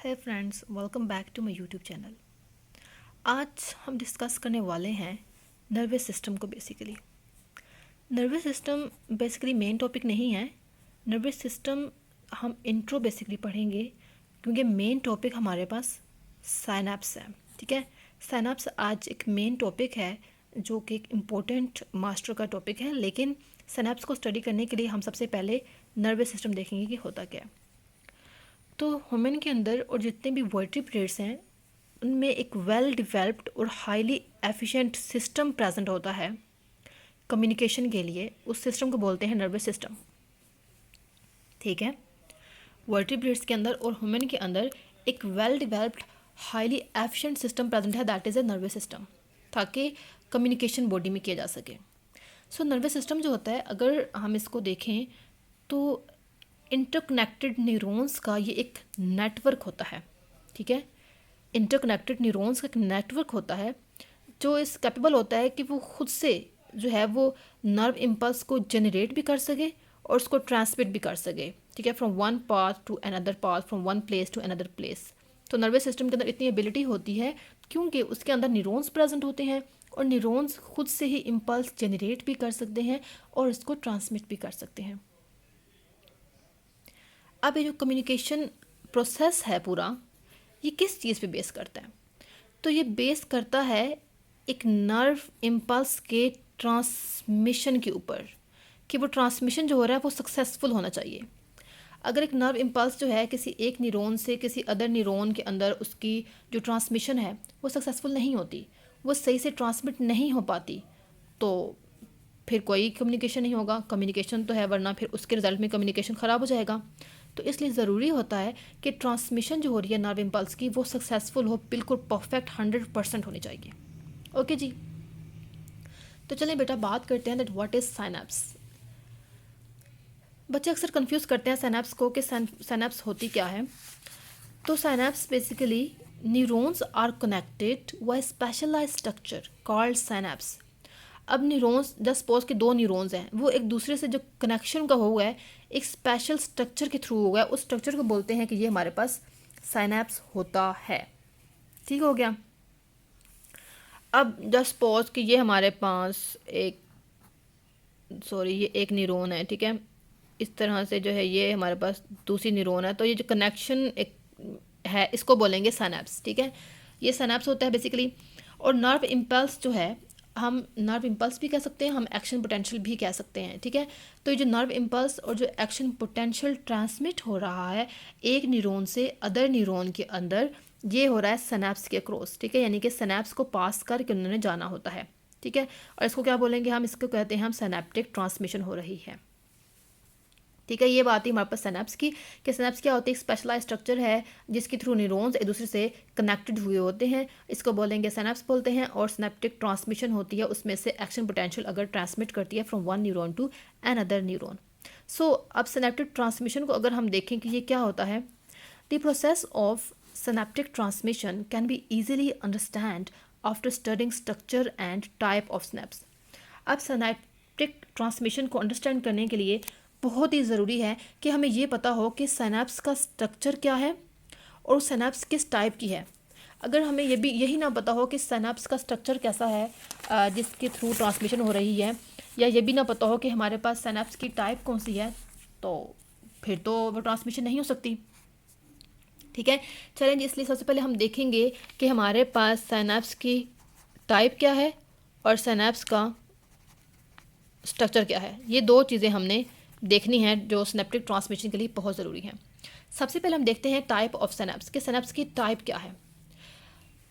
है friends, welcome back to my YouTube channel. आज हम डिस्कस करने वाले हैं नर्वस सिस्टम को। Nervous system basically main topic नहीं है। नर्वस सिस्टम हम इंट्रो बेसिकली पढ़ेंगे क्योंकि मेन टॉपिक हमारे पास साइनैप्स है। ठीक है, साइनैप्स आज एक मेन टॉपिक है जो कि एक इम्पोर्टेंट मास्टर का टॉपिक है, लेकिन साइनैप्स को स्टडी करने के लिए हम सबसे पहले नर्वस सिस्टम देखेंगे कि होता क्या है। तो ह्यूमन के अंदर और जितने भी वर्टिब्रेट्स हैं उनमें एक वेल डिवेल्प्ड और हाईली एफिशिएंट सिस्टम प्रेजेंट होता है कम्युनिकेशन के लिए। उस सिस्टम को बोलते हैं नर्वस सिस्टम। ठीक है, वर्टिब्रेट्स के अंदर और ह्यूमन के अंदर एक well developed highly efficient system present है, that is a nervous system, ताकि कम्युनिकेशन बॉडी में किया जा सके। सो नर्वस सिस्टम जो होता है, अगर हम इसको देखें तो इंटरकनेक्टेड न्यूरॉन्स का ये एक नेटवर्क होता है। ठीक है, इंटरकनेक्टेड न्यूरॉन्स का एक नेटवर्क होता है जो इस कैपेबल होता है कि वो खुद से जो है वो नर्व इम्पल्स को जनरेट भी कर सके और उसको ट्रांसमिट भी कर सके। ठीक है, from one path to another path, from one place to another place. तो नर्वस सिस्टम के अंदर इतनी एबिलिटी होती है क्योंकि उसके अंदर न्यूरॉन्स प्रेजेंट होते हैं और न्यूरॉन्स खुद से ही इम्पल्स जनरेट भी कर सकते हैं और इसको ट्रांसमिट भी कर सकते हैं। अब ये जो कम्युनिकेशन प्रोसेस है पूरा, ये किस चीज़ पे बेस करता है? तो ये बेस करता है एक नर्व इम्पल्स के ट्रांसमिशन के ऊपर, कि वो ट्रांसमिशन जो हो रहा है वो सक्सेसफुल होना चाहिए। अगर एक नर्व इम्पल्स जो है किसी एक न्यूरॉन से किसी अदर न्यूरॉन के अंदर उसकी जो ट्रांसमिशन है वो सक्सेसफुल नहीं होती, वो सही से ट्रांसमिट नहीं हो पाती, तो फिर कोई कम्युनिकेशन नहीं होगा। कम्युनिकेशन तो है, वरना फिर उसके रिजल्ट में कम्युनिकेशन ख़राब हो जाएगा। तो इसलिए ज़रूरी होता है कि ट्रांसमिशन जो हो रही है नर्व इम्पल्स की वो सक्सेसफुल हो, बिल्कुल परफेक्ट 100% होनी चाहिए। ओके जी, तो चलें बेटा बात करते हैं दैट व्हाट इज़ साइनैप्स। बच्चे अक्सर कंफ्यूज करते हैं साइनैप्स को कि साइनैप्स होती क्या है। तो synapse basically neurons are connected by specialized structure called synapse. अब न्यूरॉन्स, जस्ट सपोज के दो न्यूरॉन्स हैं, वो एक दूसरे से जो कनेक्शन का हुआ है एक स्पेशल स्ट्रक्चर के थ्रू हुआ है, उस स्ट्रक्चर को बोलते हैं कि ये हमारे पास साइनैप्स होता है। ठीक हो गया। अब जस्ट सपोज कि ये हमारे पास ये एक न्यूरॉन है। ठीक है, इस तरह से जो है ये हमारे पास दूसरी न्यूरॉन है, तो ये जो कनेक्शन एक है इसको बोलेंगे साइनैप्स। ठीक है, ये साइनैप्स होता है बेसिकली। और नर्व इम्पल्स जो है, हम नर्व इम्पल्स भी कह सकते हैं, हम एक्शन पोटेंशियल भी कह सकते हैं। ठीक है, तो ये जो नर्व इम्पल्स और जो एक्शन पोटेंशियल ट्रांसमिट हो रहा है एक न्यूरॉन से अदर न्यूरॉन के अंदर, ये हो रहा है सिनेप्स के क्रॉस। ठीक है, यानी कि सिनेप्स को पास करके उन्होंने जाना होता है। ठीक है, और इसको क्या बोलेंगे हम, इसको कहते हैं हम सिनेप्टिक ट्रांसमिशन हो रही है। ठीक है, ये बात ही हमारे पास सिनेप्स की, कि सिनेप्स क्या होती है, एक स्पेशलाइज स्ट्रक्चर है जिसके थ्रू न्यूरॉन्स एक दूसरे से कनेक्टेड हुए होते हैं, इसको बोलेंगे सिनेप्स बोलते हैं। और सिनेप्टिक ट्रांसमिशन होती है, उसमें से एक्शन पोटेंशियल अगर ट्रांसमिट करती है from one neuron to another neuron. So अब सिनेप्टिक ट्रांसमिशन को अगर हम देखें कि ये क्या होता है, the process of synaptic transmission can be easily understand after studying structure and type of synapse. अब सिनेप्टिक ट्रांसमिशन को अंडरस्टैंड करने के लिए बहुत ही ज़रूरी है कि हमें ये पता हो कि सिनेप्स का स्ट्रक्चर क्या है और सिनेप्स किस टाइप की है। अगर हमें यही ना पता हो कि सिनेप्स का स्ट्रक्चर कैसा है जिसके थ्रू ट्रांसमिशन हो रही है, या ये भी ना पता हो कि हमारे पास सिनेप्स की टाइप कौन सी है, तो फिर तो वो ट्रांसमिशन नहीं हो सकती। ठीक है, चलें जी, इसलिए सबसे पहले हम देखेंगे कि हमारे पास सिनेप्स की टाइप क्या है और सिनेप्स का स्ट्रक्चर क्या है। ये दो चीज़ें हमने देखनी है जो सिनेप्टिक ट्रांसमिशन के लिए बहुत ज़रूरी है। सबसे पहले हम देखते हैं टाइप ऑफ सिनेप्स, कि सिनेप्स की टाइप क्या है।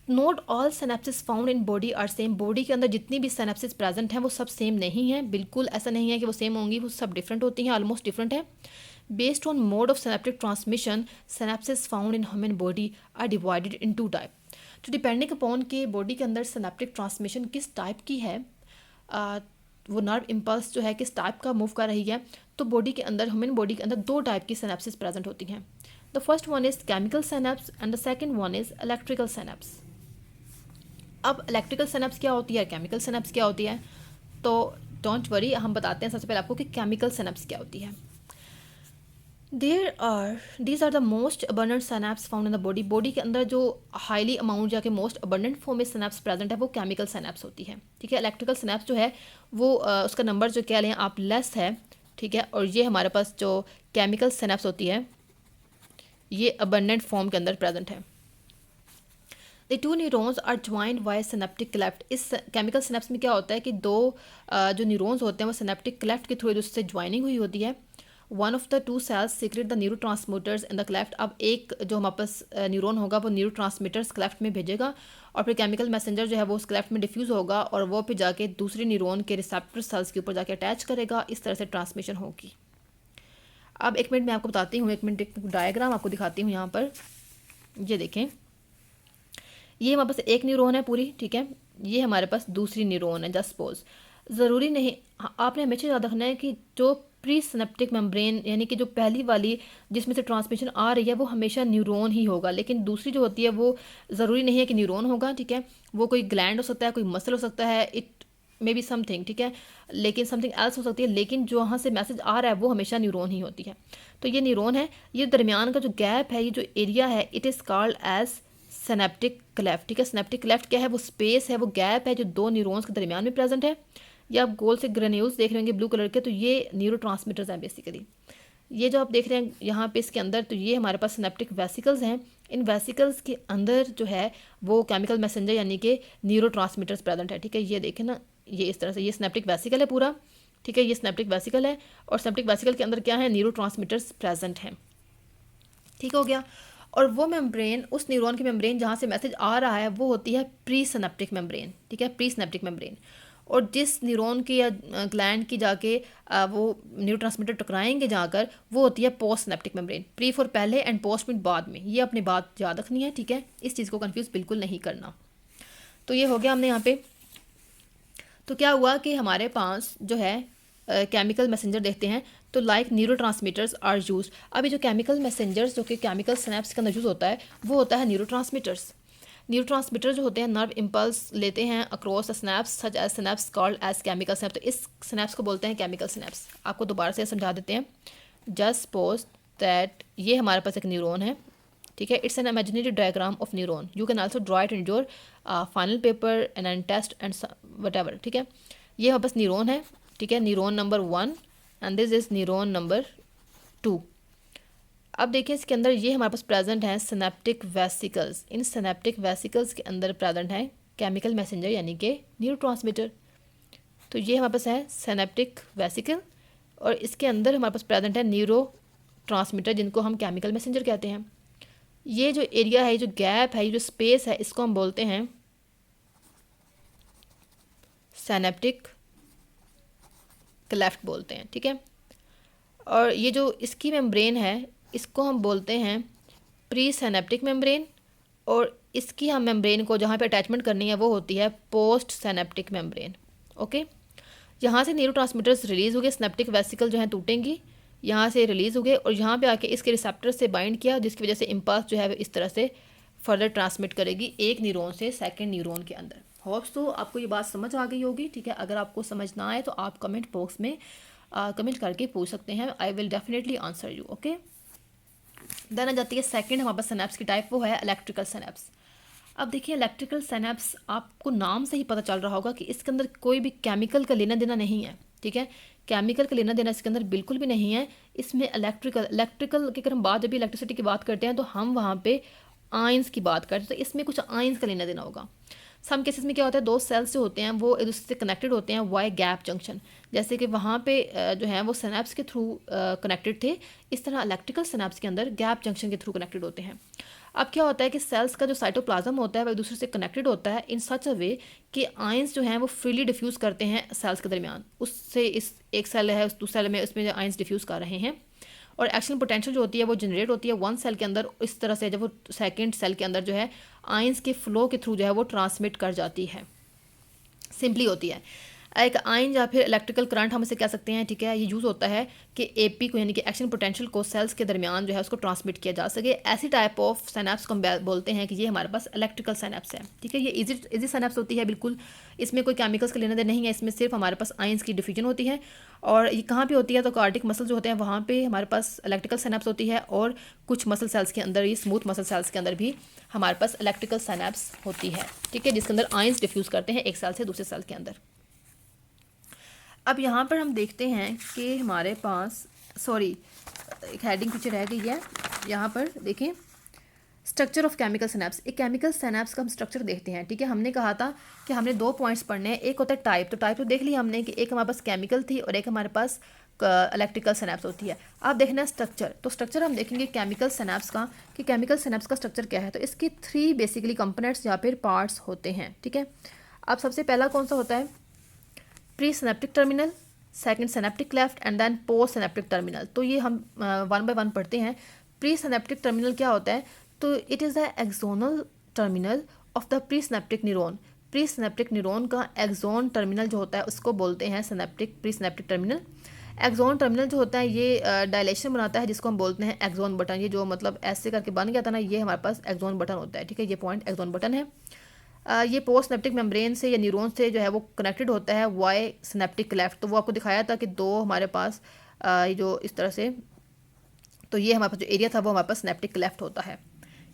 Not all synapses found in body are same. Body के अंदर जितनी भी सिनेप्सिस प्रेजेंट हैं वो सब सेम नहीं है, बिल्कुल ऐसा नहीं है कि वो सेम होंगी, वो सब डिफरेंट होती हैं, ऑलमोस्ट डिफरेंट है। Based on mode of synaptic transmission synapses found in human body are divided in two type. तो डिपेंडिंग अपॉन के बॉडी के अंदर सिनेप्टिक ट्रांसमिशन किस टाइप की है, वो नर्व इम्पल्स जो है किस टाइप का मूव कर रही है, तो बॉडी के अंदर, ह्यूमन बॉडी के अंदर दो टाइप की सिनेप्सिस प्रेजेंट होती हैं। The first one is chemical synapse and the second one is electrical synapse. अब इलेक्ट्रिकल सिनेप्स क्या होती है, केमिकल सिनेप्स क्या होती है, तो डोंट वरी, हम बताते हैं सबसे पहले आपको कि केमिकल सिनेप्स क्या होती है। These are the most abundant synapse found in the body. Body के अंदर जो हाईली अमाउंट जाके मोस्ट अबंडेंट फॉर्म में सिनेप्स प्रेजेंट है वो केमिकल सिनेप्स होती है, ठीक है। इलेक्ट्रिकल सिनेप्स जो है वो उसका नंबर जो कह लें आप लेस है, ठीक है। और ये हमारे पास जो केमिकल सिनेप्स होती है ये अबंडेंट फॉर्म के अंदर प्रेजेंट है। The two neurons are joined by synaptic cleft. इस केमिकल सिनेप्स में क्या होता है कि दो जो न्यूरॉन्स होते हैं वो सिनेप्टिक क्लेफ्ट के थ्रू एक दूसरे से ज्वाइनिंग हुई होती है। One of the two sales secret the neuro transmitters in the cleft. अब एक जो हमारे पास न्यूरॉन होगा वो न्यूरो ट्रांसमीटर्स क्लेफ्ट में भेजेगा और फिर केमिकल मैसेंजर जो है वो उस क्लेफ्ट में डिफ्यूज़ होगा और वो फिर जाके दूसरे न्यूरॉन के रिसेप्टर सेल्स के ऊपर जाके अटैच करेगा। इस तरह से ट्रांसमिशन होगी। अब एक मिनट मैं आपको बताती हूँ, एक मिनट एक डायग्राम आपको दिखाती हूँ। यहाँ पर ये देखें, ये हमारे पास एक न्यूरॉन है पूरी, ठीक है। ये हमारे पास दूसरी न्यूरॉन है। जस्ट सपोज, ज़रूरी नहीं, आपने हमेशा याद रखना है कि जो प्री सिनेप्टिक मेम्ब्रेन यानी कि जो पहली वाली जिसमें से ट्रांसमिशन आ रही है वो हमेशा न्यूरॉन ही होगा, लेकिन दूसरी जो होती है वो ज़रूरी नहीं है कि न्यूरॉन होगा, ठीक है। वो कोई ग्लैंड हो सकता है, कोई मसल हो सकता है, इट मे बी समथिंग, ठीक है, लेकिन समथिंग एल्स हो सकती है, लेकिन जो वहाँ से मैसेज आ रहा है वो हमेशा न्यूरॉन ही होती है। तो ये न्यूरॉन है, ये दरमियान का जो गैप है, ये जो एरिया है, it is called as synaptic cleft, ठीक है। सिनेप्टिक क्लेफ्ट क्या है, वो स्पेस है, वो गैप है जो दो न्यूरॉन्स के दरमियान में प्रेजेंट है। ये आप गोल से ग्रेन्यूल्स देख रहे होंगे ब्लू कलर के, तो ये न्यूरो ट्रांसमीटर्स हैं बेसिकली। ये जो आप देख रहे हैं यहाँ पे इसके अंदर, तो ये हमारे पास सिनेप्टिक वेसिकल्स हैं। इन वेसिकल्स के अंदर जो है वो केमिकल मैसेंजर यानी कि न्यूरो ट्रांसमीटर्स प्रेजेंट है, ठीक है। ये देखें ना, ये इस तरह से, ये सिनेप्टिक वेसिकल है पूरा, ठीक है। ये सिनेप्टिक वेसिकल है और सिनेप्टिक वेसिकल के अंदर क्या है, न्यूरो ट्रांसमीटर्स प्रेजेंट हैं, ठीक हो गया। और वो मेम्ब्रेन, उस न्यूरॉन की मेम्ब्रेन जहाँ से मैसेज आ रहा है वो होती है प्री सिनेप्टिक मेम्ब्रेन, ठीक है, प्री सिनेप्टिक मेम्ब्रेन। और जिस न्यूरॉन की या ग्लैंड की जाके वो न्यूरोट्रांसमीटर टकराएंगे जाकर, वो होती है post synaptic membrane. Pre for पहले एंड पोस्ट मीन बाद में। ये अपनी बात याद रखनी है, ठीक है, इस चीज़ को कंफ्यूज बिल्कुल नहीं करना। तो ये हो गया हमने यहाँ पे। तो क्या हुआ कि हमारे पास जो है केमिकल मैसेंजर देखते हैं, तो like neurotransmitters are use. अभी जो केमिकल मैसेंजर्स जो कि केमिकल सिनेप्स के अंदर यूज होता है वो होता है न्यूरो ट्रांसमीटर्स। न्यूरो ट्रांसमीटर जो होते हैं नर्व इम्पल्स लेते हैं across the synapse such as synapse called as chemical synapse. तो इस सिनेप्स को बोलते हैं केमिकल सिनेप्स। आपको दोबारा से समझा देते हैं। जस्ट सपोज दैट ये हमारे पास एक न्यूरॉन है, ठीक है। It's an imaginary diagram of neuron. You can also draw it in your final paper and an test and whatever, ठीक है। ये हमारे पास न्यूरॉन है, ठीक है, neuron number 1 and this is neuron number 2। अब देखिए इसके अंदर ये हमारे पास प्रेजेंट है सिनेप्टिक वेसिकल्स। इन सिनेप्टिक वेसिकल्स के अंदर प्रेजेंट है केमिकल मैसेंजर यानी कि न्यूरोट्रांसमीटर। तो ये हमारे पास है सिनेप्टिक वेसिकल और इसके अंदर हमारे पास प्रेजेंट है न्यूरो ट्रांसमीटर जिनको हम केमिकल मैसेंजर कहते हैं। ये जो एरिया है, जो गैप है, ये जो स्पेस है, इसको हम बोलते हैं सिनेप्टिक क्लेफ्ट बोलते हैं, ठीक है। और ये जो इसकी मेम्ब्रेन है इसको हम बोलते हैं प्री सिनेप्टिक मेम्ब्रेन और इसकी हम मेम्ब्रेन को जहाँ पे अटैचमेंट करनी है वो होती है पोस्ट सिनेप्टिक मेम्ब्रेन। ओके, यहाँ से न्यूरोट्रांसमीटर्स रिलीज़ हो गए, सिनेप्टिक वेसिकल जो है टूटेंगी, यहाँ से रिलीज़ हो गए और यहाँ पे आके इसके रिसेप्टर से बाइंड किया जिसकी वजह से इम्पल्स जो है वो इस तरह से फर्दर ट्रांसमिट करेगी एक न्यूरॉन से सेकेंड न्यूरॉन के अंदर। होप्स तो आपको ये बात समझ आ गई होगी, ठीक है। अगर आपको समझ ना आए तो आप कमेंट बॉक्स में कमेंट करके पूछ सकते हैं। I will definitely answer you. Okay, then आ जाती है सेकंड हमारे पास सिनेप्स की टाइप, वो है इलेक्ट्रिकल सिनेप्स। अब देखिए इलेक्ट्रिकल सिनेप्स, आपको नाम से ही पता चल रहा होगा कि इसके अंदर कोई भी केमिकल का लेना देना नहीं है, ठीक है। केमिकल का लेना देना इसके अंदर बिल्कुल भी नहीं है। इसमें इलेक्ट्रिकल की अगर हम बात, जब भी इलेक्ट्रिसिटी की बात करते हैं तो हम वहाँ पे आयंस की बात करते हैं, तो इसमें कुछ आयंस का लेना देना होगा। सम केसेस में क्या होता है, दो सेल्स जो होते हैं वो एक दूसरे से कनेक्टेड होते हैं वाई गैप जंक्शन, जैसे कि वहाँ पे जो है वो सिनेप्स के थ्रू कनेक्टेड थे। इस तरह इलेक्ट्रिकल सिनेप्स के अंदर गैप जंक्शन के थ्रू कनेक्टेड होते हैं। अब क्या होता है कि सेल्स का जो साइटोप्लाज्म होता है वो एक दूसरे से कनेक्टेड होता है इन सच अ वे कि आयंस जो हैं वो फ्रीली डिफ्यूज़ करते हैं सेल्स के दरमियान। उससे इस एक सेल है उस दूसरे सेल में उसमें आयंस डिफ्यूज़ कर रहे हैं और एक्शन पोटेंशियल जो होती है वो जनरेट होती है वन सेल के अंदर। इस तरह से जब वो सेकंड सेल के अंदर जो है आयंस के फ्लो के थ्रू जो है वो ट्रांसमिट कर जाती है, सिंपली होती है। एक आयन या फिर इलेक्ट्रिकल करंट हम इसे कह सकते हैं, ठीक है। ये यूज़ होता है कि एपी को यानी कि एक्शन पोटेंशियल को सेल्स के दरमियान जो है उसको ट्रांसमिट किया जा सके। ऐसी टाइप ऑफ सिनेप्स को हम बोलते हैं कि ये हमारे पास इलेक्ट्रिकल सिनेप्स है, ठीक है। ये इजी सिनेप्स होती है, बिल्कुल इसमें कोई केमिकल्स का लेना देना नहीं है, इसमें सिर्फ हमारे पास आयंस की डिफ्यूजन होती है। और ये कहाँ पे होती है, तो कार्डिक मसल जो होते हैं वहाँ पे हमारे पास इलेक्ट्रिकल सिनेप्स होती है, और कुछ मसल सेल्स के अंदर, ये स्मूथ मसल सेल्स के अंदर भी हमारे पास इलेक्ट्रिकल सिनेप्स होती है, ठीक है, जिसके अंदर आयंस डिफ्यूज़ करते हैं एक सेल से दूसरे सेल के अंदर। अब यहाँ पर हम देखते हैं कि हमारे पास एक हेडिंग पीछे रह गई है, यहाँ पर देखें स्ट्रक्चर ऑफ केमिकल सिनेप्स। एक केमिकल सिनेप्स का हम स्ट्रक्चर देखते हैं, ठीक है। हमने कहा था कि हमने 2 पॉइंट्स पढ़ने हैं, एक होता है टाइप, तो टाइप तो देख लिया हमने कि एक हमारे पास केमिकल थी और एक हमारे पास इलेक्ट्रिकल सिनेप्स होती है। अब देखना है स्ट्रक्चर, तो स्ट्रक्चर हम देखेंगे केमिकल सिनेप्स का कि केमिकल सिनेप्स का स्ट्रक्चर क्या है। तो इसके 3 बेसिकली कंपोनेंट्स या फिर पार्ट्स होते हैं, ठीक है। अब सबसे पहला कौन सा होता है, pre synaptic terminal, second synaptic cleft and then post synaptic terminal. तो ये हम 1 बाय 1 पढ़ते हैं। प्री सिनेप्टिक टर्मिनल क्या होता है, तो it is the axonal terminal of the pre synaptic neuron. Pre synaptic neuron का एक्सोन टर्मिनल जो होता है उसको बोलते हैं pre synaptic terminal. Axon terminal जो होता है ये डायलेशन बनाता है, जिसको हम बोलते हैं एक्सोन बटन। ये जो मतलब ऐसे करके बन गया था ना, ये हमारे पास एक्सोन बटन होता है, ठीक है। ये पॉइंट एक्सोन बटन है। ये पोस्ट सिनेप्टिक मेम्ब्रेन से या न्यूरॉन से जो है वो कनेक्टेड होता है वाई सिनेप्टिक क्लेफ्ट। तो वो आपको दिखाया था कि 2 हमारे पास ये जो इस तरह से, तो ये हमारे पास जो एरिया था वो हमारे पास सिनेप्टिक क्लेफ्ट होता है,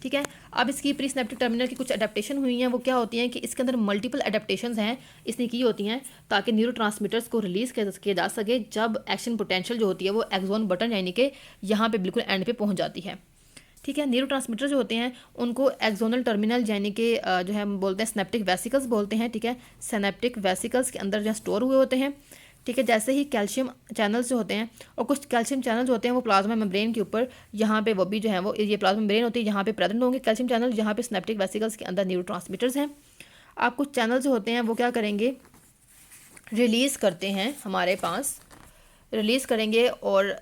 ठीक है। अब इसकी प्री सिनेप्टिक टर्मिनल की कुछ अडेप्टेशन हुई हैं, वो क्या होती हैं कि इसके अंदर मल्टीपल अडेप्टेशंस हैं इसने की होती हैं ताकि न्यूरोट्रांसमीटर्स को रिलीज़ किया जा सके जब एक्शन पोटेंशियल जो होती है वो एक्सोन बटन यानी कि यहाँ पे बिल्कुल एंड पे पहुँच जाती है, ठीक है। न्यूरोट्रांसमीटर जो होते हैं उनको एक्सोनल टर्मिनल यानी कि जो है हम बोलते हैं सिनेप्टिक वेसिकल्स बोलते हैं, ठीक है। सिनेप्टिक वेसिकल्स के अंदर जो स्टोर हुए होते हैं, ठीक है। जैसे ही कैल्शियम चैनल्स जो होते हैं, और कुछ कैल्शियम चैनल्स होते हैं वो प्लाज्मा मेम्ब्रेन के ऊपर, यहाँ पे वो भी जो है वो ये प्लाज्मा मेम्ब्रेन होती है, यहाँ पे प्रेजेंट होंगे कैल्शियम चैनल, यहाँ पे सिनेप्टिक वेसिकल्स के अंदर न्यूरोट्रांसमीटर्स हैं। आप कुछ चैनल जो होते हैं वो क्या करेंगे, रिलीज़ करते हैं, हमारे पास रिलीज़ करेंगे, और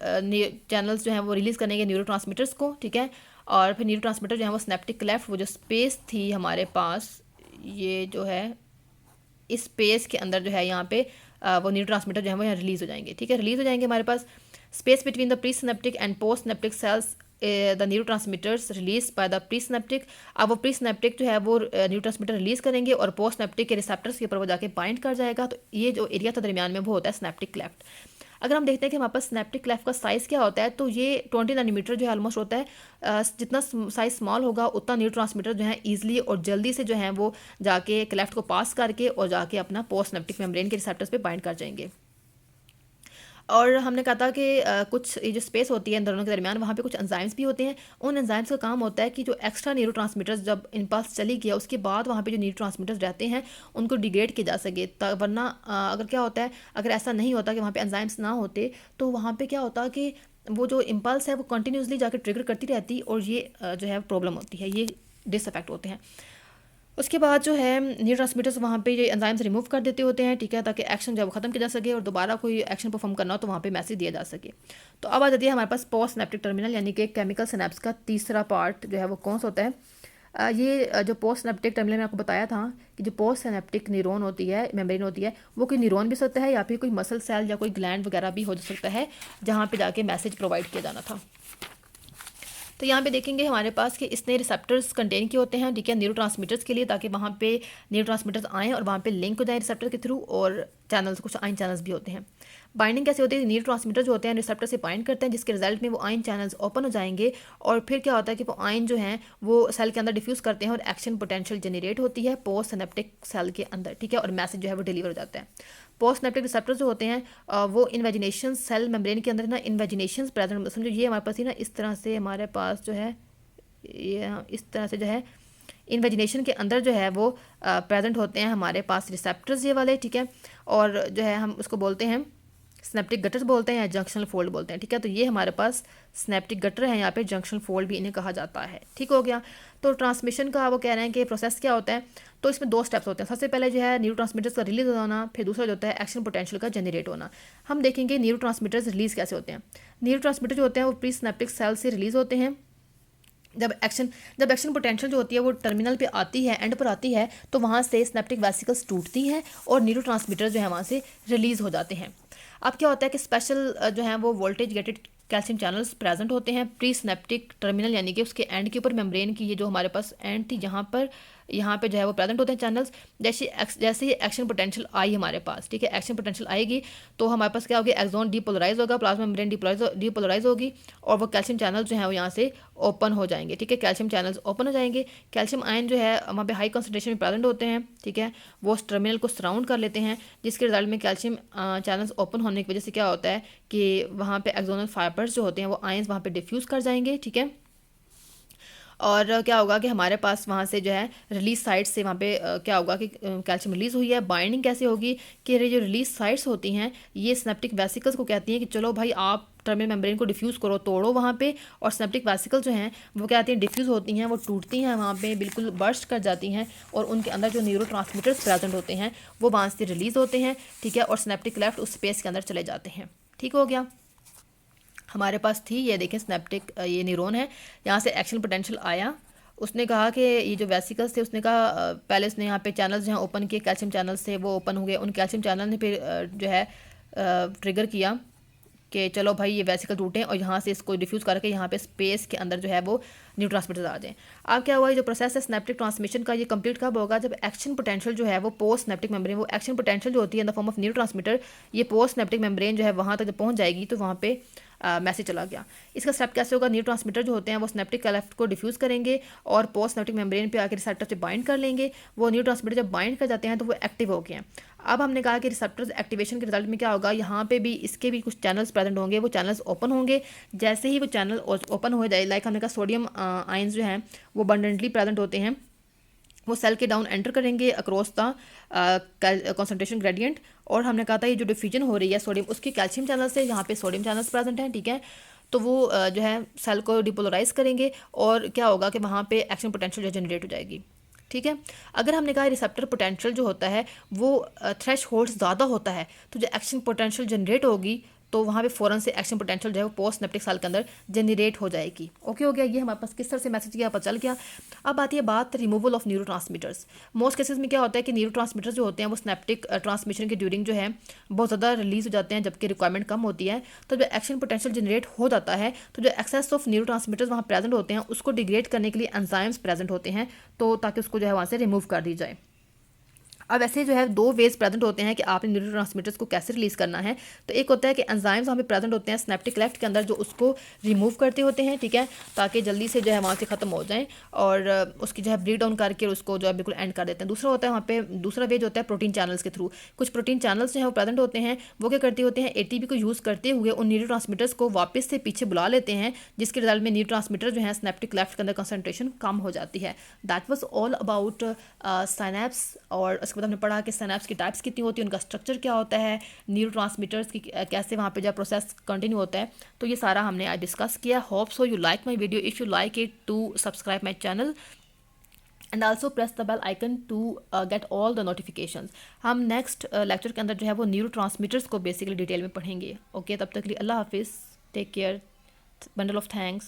चैनल्स जो हैं वो रिलीज़ करेंगे न्यूरोट्रांसमीटर्स को, ठीक है। और फिर न्यूरोट्रांसमीटर जो है वो सिनेप्टिक क्लेफ्ट, वो जो स्पेस थी हमारे पास, ये जो है इस स्पेस के अंदर जो है यहाँ पे वो न्यूरोट्रांसमीटर जो है वो यहाँ रिलीज़ हो जाएंगे, ठीक है। रिलीज़ हो जाएंगे हमारे पास space between the pre synaptic and postsynaptic cells, the neurotransmitters release by the pre synaptic. अब वो प्री सिनेप्टिक जो है वो न्यूरोट्रांसमीटर रिलीज़ करेंगे और पोस्ट सिनेप्टिक के रिसेप्टर्स के ऊपर वो जाके बाइंड कर जाएगा। तो ये जो एरिया था दरमियान में वो होता है सिनेप्टिक क्लेफ्ट। अगर हम देखते हैं कि हमारे पास सिनेप्टिक क्लेफ्ट का साइज़ क्या होता है, तो ये 20 नैनोमीटर जो है ऑलमोस्ट होता है। जितना साइज़ स्मॉल होगा उतना न्यूरोट्रांसमीटर जो है ईजिली और जल्दी से जो है वो जाके क्लेफ्ट को पास करके और जाके अपना पोस्ट सिनेप्टिक मेम्ब्रेन के रिसेप्टर्स पे बाइंड कर जाएंगे। और हमने कहा था कि कुछ ये जो स्पेस होती है इन दोनों के दरमियान, वहाँ पे कुछ एंजाइम्स भी होते हैं। उन एंजाइम्स का काम होता है कि जो एक्स्ट्रा न्यूरोट्रांसमीटर्स जब इम्पल्स चली गया उसके बाद वहाँ पे जो न्यूरोट्रांसमीटर्स रहते हैं उनको डिग्रेड किया जा सके। वरना अगर क्या होता है, अगर ऐसा नहीं होता कि वहाँ पे एंजाइम्स ना होते, तो वहाँ पे क्या होता कि वो जो इम्पल्स है वो कंटिन्यूसली जाकर ट्रिगर करती रहती और ये जो है प्रॉब्लम होती है, ये डिसअफेक्ट होते हैं। उसके बाद जो है न्यूरोट्रांसमीटर्स वहाँ पे ये एंजाइम्स रिमूव कर देते होते हैं, ठीक है, ताकि एक्शन जब ख़त्म किया जा सके और दोबारा कोई एक्शन परफॉर्म करना हो तो वहाँ पे मैसेज दिया जा सके। तो अब आ जाती है हमारे पास पोस्ट सिनेप्टिक टर्मिनल यानी कि केमिकल सिनेप्स का तीसरा पार्ट जो है वो कौन सा होता है। ये जो पोस्ट सिनेप्टिक टर्मिनल मैंने आपको बताया था कि जो पोस्ट सिनेप्टिक न्यूरॉन होती है, मेम्ब्रेन होती है, वो कोई न्यूरॉन भी हो सकता है या फिर कोई मसल सेल या कोई ग्लैंड वगैरह भी हो सकता है जहाँ पे जाके मैसेज प्रोवाइड किया जाना था। तो यहाँ पे देखेंगे हमारे पास कि इसने रिसेप्टर्स कंटेन किए होते हैं, ठीक है, न्यूरोट्रांसमीटर्स के लिए, ताकि वहाँ पे न्यूरोट्रांसमीटर्स आएँ और वहाँ पे लिंक हो जाए रिसेप्टर के थ्रू। और चैनल्स, कुछ आयन चैनल्स भी होते हैं। बाइंडिंग कैसे होती है, न्यूरोट्रांसमीटर जो होते हैं रिसेप्टर से बाइंड करते हैं, जिसके रिजल्ट में वो आयन चैनल्स ओपन हो जाएंगे और फिर क्या होता है कि वो आयन जो हैं वो सेल के अंदर डिफ्यूज़ करते हैं और एक्शन पोटेंशियल जनरेट होती है पोस्ट सिनेप्टिक सेल के अंदर, ठीक है, और मैसेज जो है वो डिलीवर हो जाता है। पोस्ट सिनेप्टिक रिसेप्टर्स जो होते हैं वो इन्वेजिनेशन सेल मेम्ब्रेन के अंदर ना इन्वेजिनेशन प्रेजेंट, समझो ये हमारे पास ही ना इस तरह से हमारे पास जो है ये इस तरह से जो है इन्वेजिनेशन के अंदर जो है वो प्रेजेंट होते हैं हमारे पास रिसेप्टर्स ये वाले, ठीक है। और जो है हम उसको बोलते हैं स्नैप्टिक गटर्स बोलते हैं या जंक्शनल फोल्ड बोलते हैं, ठीक है। तो ये हमारे पास स्नैप्टिक गटर है, यहाँ पे जंक्शनल फोल्ड भी इन्हें कहा जाता है, ठीक हो गया। तो ट्रांसमिशन का वो कह रहे हैं कि प्रोसेस क्या होता है, तो इसमें 2 स्टेप्स होते हैं। सबसे पहले जो है न्यूरोट्रांसमीटर्स का रिलीज होना, फिर दूसरा जो होता है एक्शन पोटेंशियल का जनरेट होना। हम देखेंगे न्यूरोट्रांसमीटर्स रिलीज कैसे होते हैं। न्यूरोट्रांसमीटर जो होते हैं वो प्री सिनेप्टिक सेल से रिलीज होते हैं, जब एक्शन पोटेंशियल जो होती है वो टर्मिनल पे आती है, एंड पर आती है, तो वहाँ से सिनेप्टिक वेसिकल्स टूटती हैं और न्यूरोट्रांसमीटर जो है वहाँ से रिलीज़ हो जाते हैं। अब क्या होता है कि स्पेशल जो है वो voltage gated calcium channels present होते हैं प्री सिनेप्टिक टर्मिनल, यानी कि उसके एंड के ऊपर मेम्ब्रेन की, ये जो हमारे पास एंड थी यहाँ पे जो है वो प्रेजेंट होते हैं चैनल्स। जैसे ही एक्शन पोटेंशियल आई हमारे पास, ठीक है, एक्शन पोटेंशियल आएगी तो हमारे पास क्या होगी, एक्सॉन डीपोलराइज होगा, प्लाज्मा मेम्ब्रेन डीपोलराइज होगी और वो कैल्शियम चैनल जो है वो यहाँ से ओपन हो जाएंगे, ठीक है, कैल्शियम चैनल्स ओपन हो जाएंगे। कैल्शियम आयन जो है वहाँ पे हाई कंसनट्रेशन में प्रेजेंट होते हैं, ठीक है, वो उस टर्मिनल को सराउंड कर लेते हैं, जिसके रिजल्ट में कैल्शियम चैनल्स ओपन होने की वजह से क्या होता है कि वहाँ पे एक्सोनल फाइबर्स जो होते हैं वो आयंस वहाँ पे डिफ्यूज़ कर जाएंगे, ठीक है। और क्या होगा कि हमारे पास वहाँ से जो है रिलीज साइट से वहाँ पे क्या होगा कि कैल्शियम रिलीज़ हुई है। बाइंडिंग कैसे होगी कि ये जो रिलीज साइट्स होती हैं ये सिनेप्टिक वेसिकल्स को कहती हैं कि चलो भाई आप टर्मिनल मेम्ब्रेन को डिफ्यूज़ करो, तोड़ो वहाँ पे, और सिनेप्टिक वेसिकल जो हैं वो क्या आती हैं, डिफ्यूज़ होती हैं, वो टूटती हैं वहाँ पे, बिल्कुल बर्स्ट कर जाती हैं और उनके अंदर जो न्यूरोट्रांसमीटर्स प्रेजेंट होते हैं वो वहाँ से रिलीज़ होते हैं, ठीक है, और सिनेप्टिक लेफ्ट उस स्पेस के अंदर चले जाते हैं। ठीक हो गया, हमारे पास थी ये देखें सिनेप्टिक ये न्यूरॉन है, यहाँ से एक्शन पोटेंशियल आया, उसने कहा कि ये जो वेसिकल्स थे, उसने कहा पहले उसने यहाँ पे चैनल्स जो हैं ओपन किए, कैल्शियम चैनल्स थे वो ओपन हो गए, उन कैल्शियम चैनल ने फिर जो है ट्रिगर किया कि चलो भाई ये वेसिकल टूटें और यहाँ से इसको डिफ्यूज़ करके यहाँ पे स्पेस के अंदर जो है वो न्यू ट्रांसमीटर आ जाएं। अब क्या हुआ, ये जो प्रोसेस है सिनेप्टिक ट्रांसमिशन का, ये कंप्लीट कब होगा, जब एक्शन पोटेंशियल जो है वो पोस्ट सिनेप्टिक मेम्ब्रेन, वो एक्शन पोटेंशियल जो होती है in the form of new transmitter, ये पोस्ट सिनेप्टिक मेम्ब्रेन जो है वहाँ तक जब पहुँच जाएगी तो वहाँ पे मैसेज चला गया। इसका स्टेप कैसे होगा, न्यू ट्रांसमीटर जो होते हैं वो सिनेप्टिक लेफ्ट को डिफ्यूज़ करेंगे और पोस्ट सिनेप्टिक मेम्ब्रेन पे आकर रिसेप्टर से बाइंड कर लेंगे। वो न्यू ट्रांसमीटर जब बाइंड कर जाते हैं तो वो एक्टिव हो गए हैं। अब हमने कहा कि रिसेप्टर्स एक्टिवेशन के रिजल्ट में क्या होगा, यहाँ पे भी इसके भी कुछ चैनल्स प्रेजेंट होंगे, वो चैनल्स ओपन होंगे। जैसे ही वो चैनल ओपन हो जाए, लाइक हमने कहा सोडियम आयंस जो हैं वो अबंडेंटली प्रेजेंट होते हैं, वो सेल के डाउन एंटर करेंगे अक्रॉस द कंसंट्रेशन ग्रेडियंट, और हमने कहा था ये जो डिफ्यूजन हो रही है सोडियम उसकी कैल्शियम चैनल से, यहाँ पे सोडियम चैनल्स प्रेजेंट हैं, ठीक है, तो वो जो है सेल को डिपोलराइज करेंगे और क्या होगा कि वहाँ पे एक्शन पोटेंशियल जो जनरेट हो जाएगी। ठीक है, अगर हमने कहा रिसेप्टर पोटेंशियल जो होता है वो थ्रेश होल्ड ज़्यादा होता है तो जो एक्शन पोटेंशियल जनरेट होगी तो वहाँ पे फ़ौरन से एक्शन पोटेंशियल जो है वो पोस्ट सिनेप्टिक सेल के अंदर जनरेट हो जाएगी। ओके हो गया, ये हमारे पास किस तरह से मैसेज किया पता चल गया। अब आती है बात removal of neurotransmitters. Most cases में क्या होता है कि न्यूरोट्रांसमीटर्स जो होते हैं वो सिनेप्टिक ट्रांसमिशन के ड्यूरिंग जो है बहुत ज़्यादा रिलीज़ हो जाते हैं जबकि रिक्वायरमेंट कम होती है। तो जब एक्शन पोटेंशियल जनरेट हो जाता है तो जो एक्सेस ऑफ न्यूरोट्रांसमीटर्स वहाँ प्रेजेंट होते हैं उसको डिग्रेड करने के लिए एंजाइम्स प्रेजेंट होते हैं, तो ताकि उसको जो है वहाँ से रिमूव कर दी जाए। अब ऐसे जो है दो वेज प्रेजेंट होते हैं कि आपने न्यूरोट्रांसमीटर्स को कैसे रिलीज़ करना है। तो एक होता है कि एंजाइम्स वहाँ पे प्रेजेंट होते हैं सिनेप्टिक लेफ्ट के अंदर जो उसको रिमूव करते होते हैं, ठीक है, ताकि जल्दी से जो है वहाँ से ख़त्म हो जाए और उसकी जो है ब्रेक डाउन करके उसको जो है बिल्कुल एंड कर देते हैं। दूसरा होता है वहाँ पे दूसरा वेज होता है प्रोटीन चैनल्स के थ्रू। कुछ प्रोटीन चैनल्स जो है वो प्रेजेंट होते हैं, वो क्या करते होते हैं एटीपी को यूज़ करते हुए उन न्यूरोट्रांसमीटर्स को वापस से पीछे बुला लेते हैं, जिसके रिजल्ट में न्यूरोट्रांसमीटर जो है सिनेप्टिक लेफ्ट के अंदर कंसंट्रेशन कम हो जाती है। That was all about synapse. और उसके बाद हमने पढ़ा कि साइनेप्स की टाइप्स कितनी होती है, उनका स्ट्रक्चर क्या होता है, न्यूरोट्रांसमीटर्स की कैसे वहाँ पे जो प्रोसेस कंटिन्यू होता है, तो ये सारा हमने आज डिस्कस किया। Hope so you like my video. If you like it to subscribe my channel and also press the bell icon to get all the notifications. हम नेक्स्ट लेक्चर के अंदर जो है वो न्यूरोट्रांसमीटर्स को बेसिकली डिटेल में पढ़ेंगे। ओके, तब तक के लिए अल्लाह हाफिज़, take care, bundle of thanks.